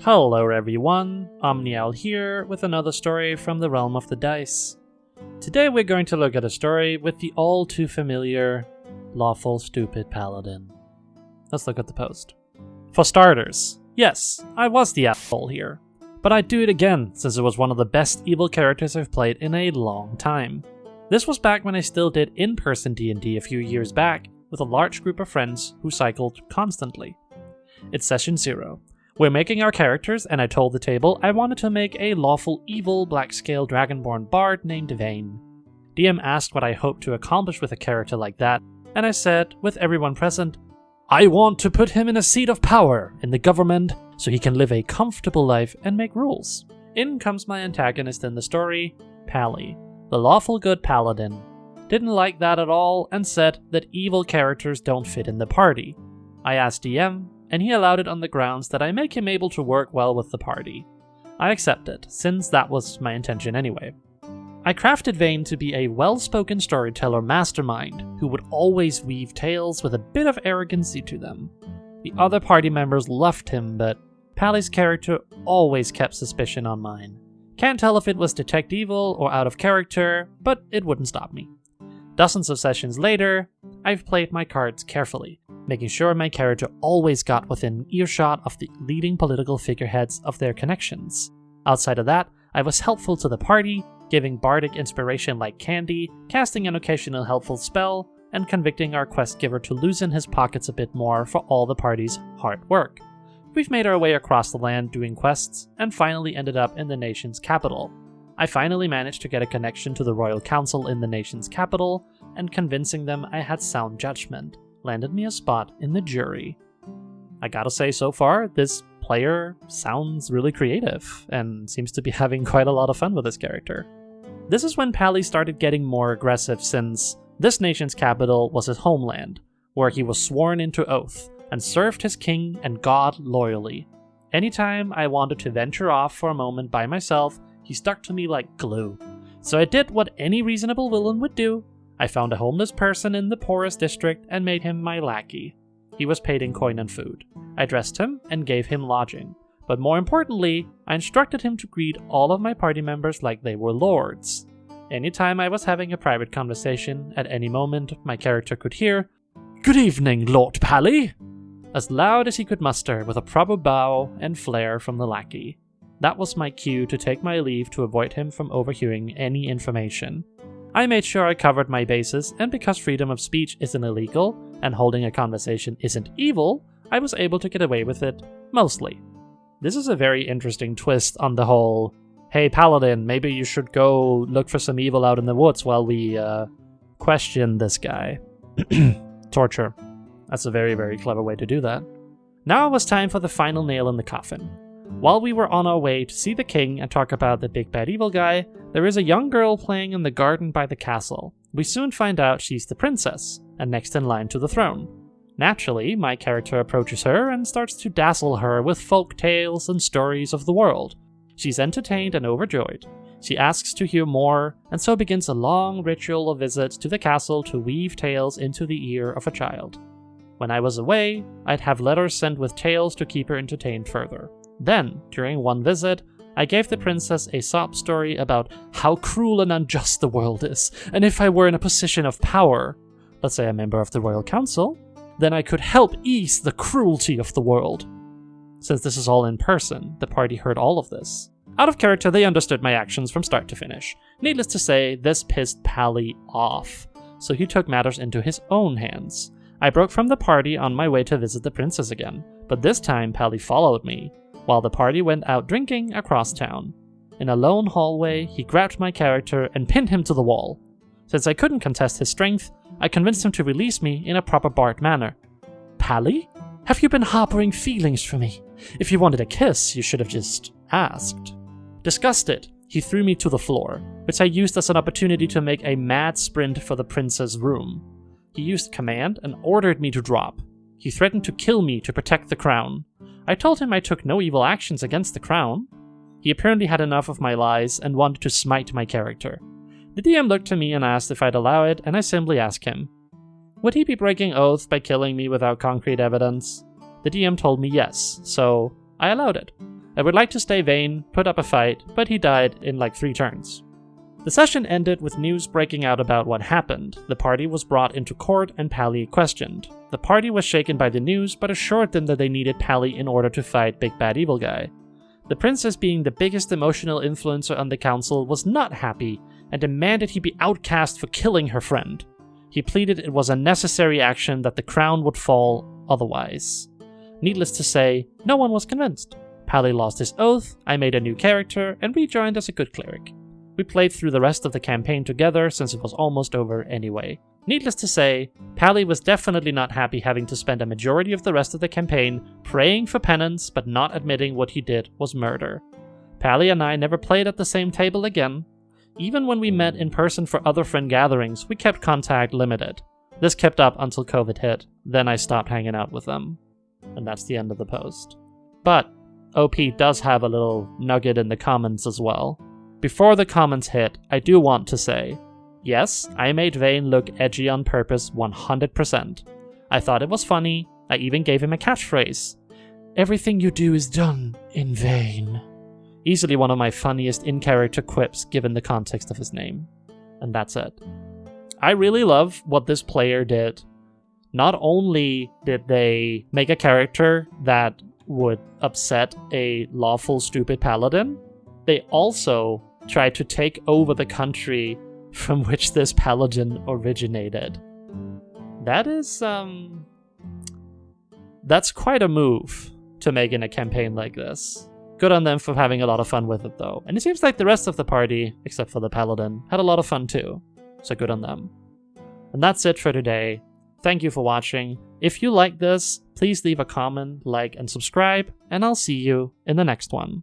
Hello everyone, MacLeod here with another story from the realm of the dice. Today we're going to look at a story with the all too familiar Lawful Stupid Paladin. Let's look at the post. For starters, yes, I was the asshole here, but I'd do it again since it was one of the best evil characters I've played in a long time. This was back when I still did in-person D&D a few years back with a large group of friends who cycled constantly. It's session 0. We're making our characters, and I told the table I wanted to make a lawful evil black-scale dragonborn bard named Vane. DM asked what I hoped to accomplish with a character like that, and I said, with everyone present, I want to put him in a seat of power in the government so he can live a comfortable life and make rules. In comes my antagonist in the story, Pally, the lawful good paladin. Didn't like that at all and said that evil characters don't fit in the party. I asked DM, and he allowed it on the grounds that I make him able to work well with the party. I accepted, since that was my intention anyway. I crafted Vane to be a well-spoken storyteller mastermind who would always weave tales with a bit of arrogancy to them. The other party members loved him, but Pally's character always kept suspicion on mine. Can't tell if it was detect evil or out of character, but it wouldn't stop me. Dozens of sessions later, I've played my cards carefully, making sure my character always got within earshot of the leading political figureheads of their connections. Outside of that, I was helpful to the party, giving bardic inspiration like candy, casting an occasional helpful spell, and convicting our quest giver to loosen his pockets a bit more for all the party's hard work. We've made our way across the land doing quests, and finally ended up in the nation's capital. I finally managed to get a connection to the royal council in the nation's capital, and convincing them I had sound judgment landed me a spot in the jury. I gotta say, so far, this player sounds really creative, and seems to be having quite a lot of fun with this character. This is when Pally started getting more aggressive, since this nation's capital was his homeland, where he was sworn into oath, and served his king and god loyally. Anytime I wanted to venture off for a moment by myself, he stuck to me like glue. So I did what any reasonable villain would do. I found a homeless person in the poorest district and made him my lackey. He was paid in coin and food. I dressed him and gave him lodging. But more importantly, I instructed him to greet all of my party members like they were lords. Anytime I was having a private conversation, at any moment my character could hear, "Good evening, Lord Pally," as loud as he could muster with a proper bow and flair from the lackey. That was my cue to take my leave to avoid him from overhearing any information. I made sure I covered my bases, and because freedom of speech isn't illegal, and holding a conversation isn't evil, I was able to get away with it, mostly. This is a very interesting twist on the whole, hey Paladin, maybe you should go look for some evil out in the woods while we, question this guy. Torture. That's a very, very clever way to do that. Now it was time for the final nail in the coffin. While we were on our way to see the king and talk about the big bad evil guy, there is a young girl playing in the garden by the castle. We soon find out she's the princess, and next in line to the throne. Naturally, my character approaches her and starts to dazzle her with folk tales and stories of the world. She's entertained and overjoyed. She asks to hear more, and so begins a long ritual of visits to the castle to weave tales into the ear of a child. When I was away, I'd have letters sent with tales to keep her entertained further. Then, during one visit, I gave the princess a sob story about how cruel and unjust the world is, and if I were in a position of power, let's say a member of the royal council, then I could help ease the cruelty of the world. Since this is all in person, the party heard all of this. Out of character, they understood my actions from start to finish. Needless to say, this pissed Pally off, so he took matters into his own hands. I broke from the party on my way to visit the princess again, but this time Pally followed me, while the party went out drinking across town. In a lone hallway, he grabbed my character and pinned him to the wall. Since I couldn't contest his strength, I convinced him to release me in a proper bard manner. "Pally? Have you been harboring feelings for me? If you wanted a kiss, you should have just asked." Disgusted, he threw me to the floor, which I used as an opportunity to make a mad sprint for the prince's room. He used command and ordered me to drop. He threatened to kill me to protect the crown. I told him I took no evil actions against the crown. He apparently had enough of my lies and wanted to smite my character. The DM looked to me and asked if I'd allow it, and I simply asked him, would he be breaking oath by killing me without concrete evidence? The DM told me yes, so I allowed it. I would like to stay vain, put up a fight, but he died in like 3 turns. The session ended with news breaking out about what happened. The party was brought into court and Pally questioned. The party was shaken by the news, but assured them that they needed Pally in order to fight Big Bad Evil Guy. The princess, being the biggest emotional influencer on the council, was not happy and demanded he be outcast for killing her friend. He pleaded it was a necessary action, that the crown would fall otherwise. Needless to say, no one was convinced. Pally lost his oath, I made a new character, and rejoined as a good cleric. We played through the rest of the campaign together since it was almost over anyway. Needless to say, Pally was definitely not happy having to spend a majority of the rest of the campaign praying for penance but not admitting what he did was murder. Pally and I never played at the same table again. Even when we met in person for other friend gatherings, we kept contact limited. This kept up until COVID hit, then I stopped hanging out with them. And that's the end of the post. But OP does have a little nugget in the comments as well. Before the comments hit, I do want to say, yes, I made Vane look edgy on purpose 100%. I thought it was funny, I even gave him a catchphrase. Everything you do is done in vain. Easily one of my funniest in-character quips given the context of his name. And that's it. I really love what this player did. Not only did they make a character that would upset a lawful stupid paladin, they also tried to take over the country from which this paladin originated. That is, that's quite a move to make in a campaign like this. Good on them for having a lot of fun with it though. And it seems like the rest of the party, except for the paladin, had a lot of fun too. So good on them. And that's it for today. Thank you for watching. If you like this, please leave a comment, like, and subscribe, and I'll see you in the next one.